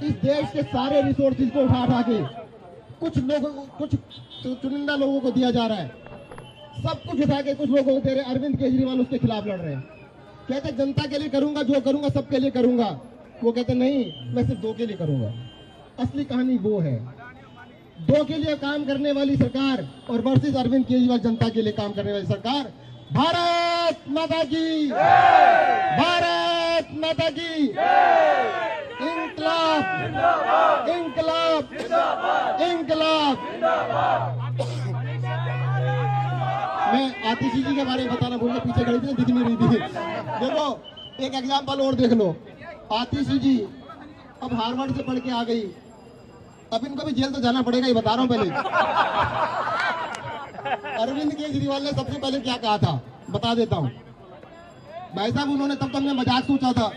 इस देश के सारे रिसोर्सेज को उठा के कुछ लोगों को, कुछ चुनिंदा लोगों को दिया जा रहा है। सब कुछ उठा के कुछ लोगों को दे रहे। अरविंद केजरीवाल उसके खिलाफ लड़ रहे हैं। कहते जनता के लिए करूंगा, जो करूंगा सबके लिए करूंगा। वो कहते नहीं, मैं सिर्फ 2 के लिए करूंगा। असली कहानी वो है। 2 के लिए काम करने वाली सरकार और वर्सेस अरविंद केजरीवाल जनता के लिए काम करने वाली सरकार। भारत माता की, भारत माता की, इंकलाब, इंकलाब, इंकलाब। मैं आतिशी जी के बारे में बताना भूल गया, पीछे खड़ी थी, दिख नहीं रही थी। देखो एक एग्जाम्पल और देख लो। आतिशी जी अब हार्वर्ड से पढ़ के आ गई, अब इनको भी जेल तो जाना पड़ेगा, ये बता रहा हूं पहले। अरविंद केजरीवाल ने सबसे पहले क्या कहा था बता देता हूं भाई साहब। उन्होंने तब हमने मजाक सोचा था।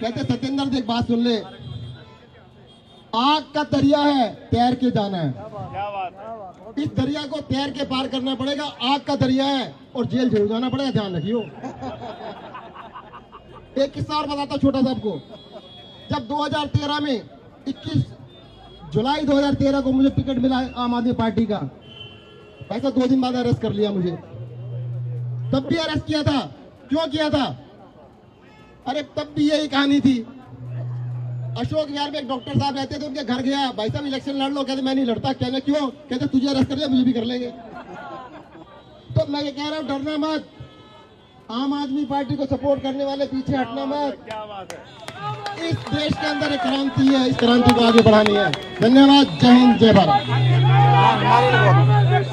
कहते सत्येंद्र देख बात सुन ले, आग का दरिया है, तैर के जाना है। क्या बात। इस दरिया को तैर के पार करना पड़ेगा। आग का दरिया है और जेल जरूर जाना पड़ेगा, ध्यान रखियो। एक किस्सा और बताता छोटा सा आपको। जब 2013 में 21 जुलाई 2013 को मुझे टिकट मिला आम आदमी पार्टी का, ऐसा 2 दिन बाद अरेस्ट कर लिया मुझे। तब भी अरेस्ट किया था। क्यों किया था? अरे तब भी यही कहानी थी। अशोक विहार में एक डॉक्टर साहब रहते थे, उनके घर गया, भाई साहब इलेक्शन लड़ लो। कहते मैं नहीं लड़ता। कहने क्यों? कहते तुझे अरेस्ट कर लिया, मुझे भी कर लेंगे। तो मैं ये कह रहा हूँ, डरना मत। आम आदमी पार्टी को सपोर्ट करने वाले पीछे हटना मत। क्या बात है। इस देश के अंदर एक क्रांति है, इस क्रांति को आगे बढ़ानी है। धन्यवाद। जय हिंद, जय भारत।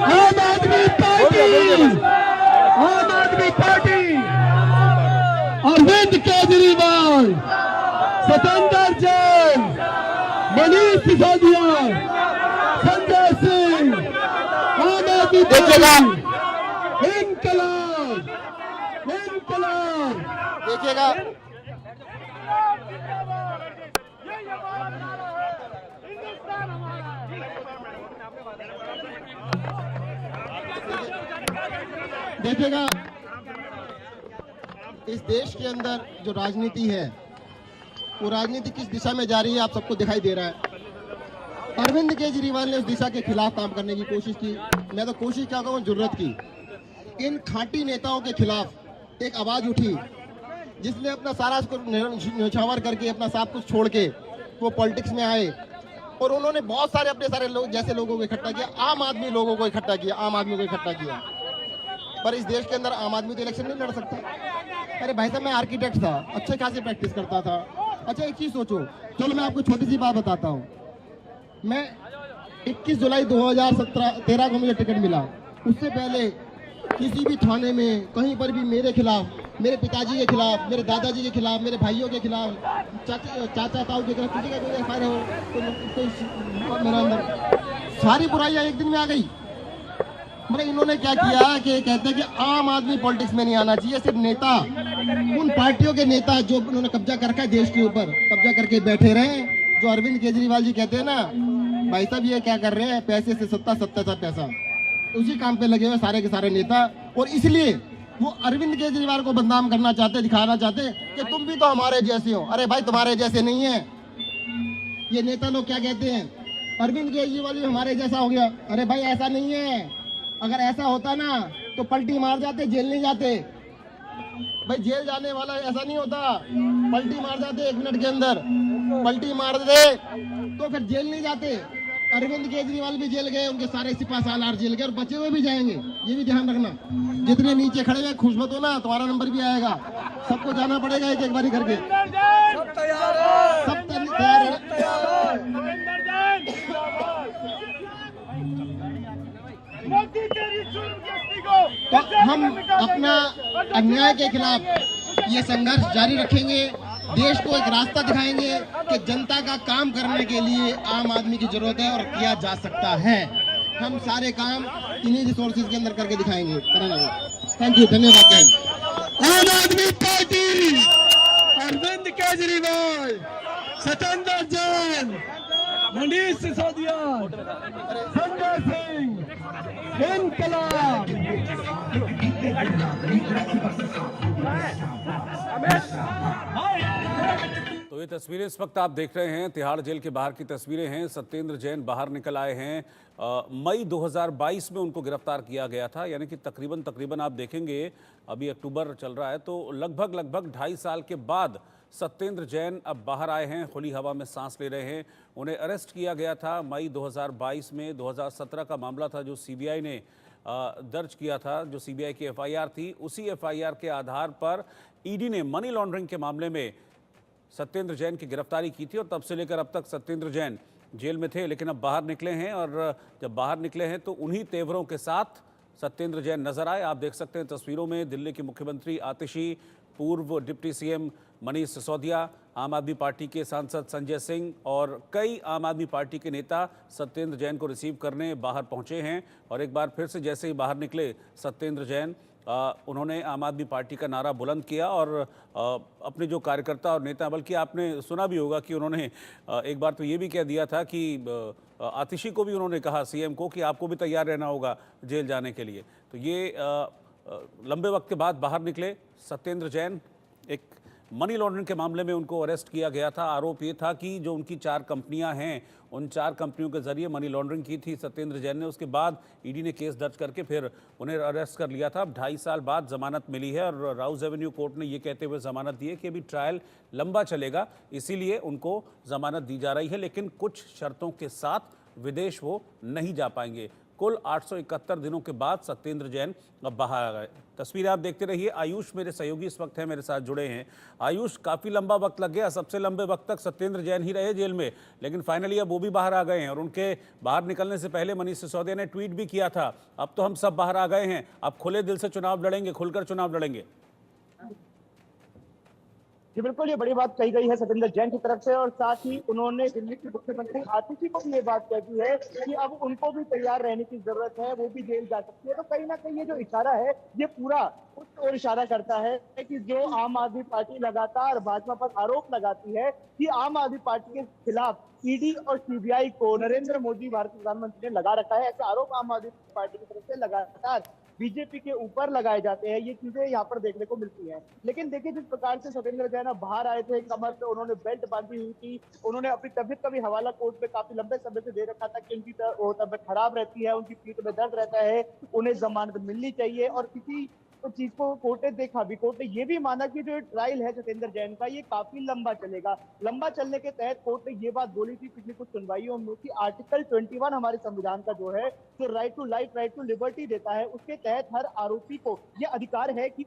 आम आदमी पार्टी, आम आदमी पार्टी, अरविंद केजरीवाल, सत्येंद्र जैन, मनीष सिसोदिया, संजय सिंह, आम आदमी पार्टी, इंकलाब, इंकलाब। देखिएगा देखिएगा इस देश के अंदर जो राजनीति है, वो राजनीति किस दिशा में जा रही है आप सबको दिखाई दे रहा है। अरविंद केजरीवाल ने उस दिशा के खिलाफ काम करने की कोशिश की। मैं तो कोशिश क्या कहूँ, जुर्रत की। इन खाटी नेताओं के खिलाफ एक आवाज उठी, जिसने अपना सारा न्यौछावर करके, अपना सब कुछ छोड़ के वो पॉलिटिक्स में आए और उन्होंने बहुत सारे अपने सारे लोग जैसे लोगों को इकट्ठा किया, आम आदमी लोगों को इकट्ठा किया, आम आदमी को इकट्ठा किया। पर इस देश के अंदर आम आदमी तो इलेक्शन नहीं लड़ सकता। अरे भाई साहब मैं आर्किटेक्ट था, अच्छे खासी प्रैक्टिस करता था। अच्छा एक चीज सोचो, चलो मैं आपको छोटी सी बात बताता हूँ। मैं 21 जुलाई 2013 को मुझे टिकट मिला। उससे पहले किसी भी थाने में कहीं पर भी मेरे खिलाफ, मेरे पिताजी के खिलाफ, मेरे दादाजी के खिलाफ, मेरे भाइयों के खिलाफ, चाचा ताऊ के खिलाफ किसी का कोई एफआईआर हो, मेरा अंदर सारी बुराइयां एक दिन में आ गई। मतलब इन्होंने क्या किया कि कहते हैं कि आम आदमी पॉलिटिक्स में नहीं आना चाहिए, सिर्फ नेता, उन पार्टियों के नेता जो उन्होंने कब्जा कर रखा है देश के ऊपर, कब्जा करके बैठे रहे। जो अरविंद केजरीवाल जी कहते हैं ना, भाई साहब ये क्या कर रहे हैं, पैसे से सत्ता, सत्ता से पैसा, उसी काम पे लगे हुए सारे के सारे नेता। और इसलिए वो अरविंद केजरीवाल को बदनाम करना चाहते, दिखाना चाहते कि तुम भी तो हमारे जैसे हो। अरे भाई तुम्हारे जैसे नहीं है। ये नेता लोग क्या कहते हैं, अरविंद केजरीवाल भी हमारे जैसा हो गया। अरे भाई ऐसा नहीं है। अगर ऐसा होता ना तो पलटी मार जाते, जेल नहीं जाते। भाई जेल जाने वाला ऐसा नहीं होता, पलटी मार जाते 1 मिनट के अंदर, पलटी मार दे तो फिर जेल नहीं जाते। अरविंद केजरीवाल भी जेल गए, उनके सारे सिपा सालार जेल गए और बचे हुए भी जाएंगे, ये भी ध्यान रखना। जितने नीचे खड़े हुए खुश मत हो ना, तुम्हारा नंबर भी आएगा। सबको जाना पड़ेगा एक एक बारी करके। सब तैयार है, सब तैयार है। तो हम अपना अन्याय के खिलाफ ये संघर्ष जारी रखेंगे। देश को एक रास्ता दिखाएंगे कि जनता का काम करने के लिए आम आदमी की जरूरत है और किया जा सकता है। हम सारे काम इन्हीं रिसोर्सेज के अंदर करके दिखाएंगे। थैंक यू, धन्यवाद। आम आदमी पार्टी, अरविंद केजरीवाल, सत्येंद्र जैन, मनीष सिसोदिया, संजय सिंह, इंकलाब। तो तो ये तस्वीरें इस वक्त आप देख रहे हैं, तिहाड़ जेल के बाहर की तस्वीरें हैं। सत्येंद्र जैन बाहर निकल आए हैं। मई 2022 में उनको गिरफ्तार किया गया था, यानी कि तकरीबन आप देखेंगे अभी अक्टूबर चल रहा है, तो लगभग 2.5 साल के बाद सत्येंद्र जैन अब बाहर आए हैं, खुली हवा में सांस ले रहे हैं। उन्हें अरेस्ट किया गया था मई 2022 में। 2017 का मामला था जो सीबीआई ने दर्ज किया था, जो सीबीआई की एफआईआर थी। उसी एफआईआर के आधार पर ईडी ने मनी लॉन्ड्रिंग के मामले में सत्येंद्र जैन की गिरफ्तारी की थी और तब से लेकर अब तक सत्येंद्र जैन जेल में थे, लेकिन अब बाहर निकले हैं। और जब बाहर निकले हैं तो उन्हीं तेवरों के साथ सत्येंद्र जैन नजर आए। आप देख सकते हैं तस्वीरों में दिल्ली के मुख्यमंत्री आतिशी, पूर्व डिप्टी सीएम मनीष सिसोदिया, आम आदमी पार्टी के सांसद संजय सिंह और कई आम आदमी पार्टी के नेता सत्येंद्र जैन को रिसीव करने बाहर पहुंचे हैं। और एक बार फिर से जैसे ही बाहर निकले सत्येंद्र जैन, उन्होंने आम आदमी पार्टी का नारा बुलंद किया और अपने जो कार्यकर्ता और नेता, बल्कि आपने सुना भी होगा कि उन्होंने एक बार तो ये भी कह दिया था कि आतिशी को भी उन्होंने कहा, सीएम को, कि आपको भी तैयार रहना होगा जेल जाने के लिए। तो ये लंबे वक्त के बाद बाहर निकले सत्येंद्र जैन। एक मनी लॉन्ड्रिंग के मामले में उनको अरेस्ट किया गया था। आरोप ये था कि जो उनकी 4 कंपनियां हैं, उन 4 कंपनियों के जरिए मनी लॉन्ड्रिंग की थी सत्येंद्र जैन ने। उसके बाद ईडी ने केस दर्ज करके फिर उन्हें अरेस्ट कर लिया था। अब 2.5 साल बाद जमानत मिली है और राउज एवेन्यू कोर्ट ने ये कहते हुए जमानत दी है कि अभी ट्रायल लंबा चलेगा, इसीलिए उनको जमानत दी जा रही है, लेकिन कुछ शर्तों के साथ विदेश वो नहीं जा पाएंगे। कुल 871 दिनों के बाद सत्येंद्र जैन अब बाहर आ गए। तस्वीरें आप देखते रहिए। आयुष मेरे सहयोगी इस वक्त है, मेरे साथ जुड़े हैं। आयुष, काफ़ी लंबा वक्त लग गया, सबसे लंबे वक्त तक सत्येंद्र जैन ही रहे जेल में, लेकिन फाइनली अब वो भी बाहर आ गए हैं। और उनके बाहर निकलने से पहले मनीष सिसोदिया ने ट्वीट भी किया था, अब तो हम सब बाहर आ गए हैं, अब खुले दिल से चुनाव लड़ेंगे, खुलकर चुनाव लड़ेंगे। जी बिल्कुल, ये बड़ी बात कही गई है सत्येंद्र जैन की तरफ से। और साथ ही उन्होंने दिल्ली के मुख्यमंत्री आतिशी को भी ये बात कह दी है कि अब उनको भी तैयार रहने की जरूरत है, वो भी जेल जा सकती है। तो कहीं ना कहीं ये जो इशारा है, ये पूरा उस ओर इशारा करता है कि जो आम आदमी पार्टी लगातार भाजपा पर आरोप लगाती है कि आम आदमी पार्टी के खिलाफ ईडी और सीबीआई को नरेंद्र मोदी भारतीय प्रधानमंत्री ने लगा रखा है। ऐसे आरोप आम आदमी पार्टी की तरफ से लगातार बीजेपी के ऊपर लगाए जाते हैं। ये चीजें यहाँ पर देखने को मिलती हैं। लेकिन देखिए, जिस प्रकार से सत्येंद्र जैन बाहर आए थे, कमर पे उन्होंने बेल्ट बांधी हुई थी, उन्होंने अपनी तबियत का भी हवाला कोर्ट में काफी लंबे समय से दे रखा था कि उनकी तबियत खराब रहती है, उनकी पीठ में दर्द रहता है, उन्हें जमानत मिलनी चाहिए। और किसी तो चीज को कोर्ट ने देखा भी, कोर्ट ने ये भी माना कि जो ट्रायल है सत्येंद्र जैन का, ये काफी लंबा चलेगा। लंबा चलने के तहत कोर्ट ने ये बात बोली थी पिछली कुछ सुनवाइयों में कि आर्टिकल 21 हमारे संविधान का जो है, जो right to life, right to liberty देता है, उसके तहत हर आरोपी को ये अधिकार है कि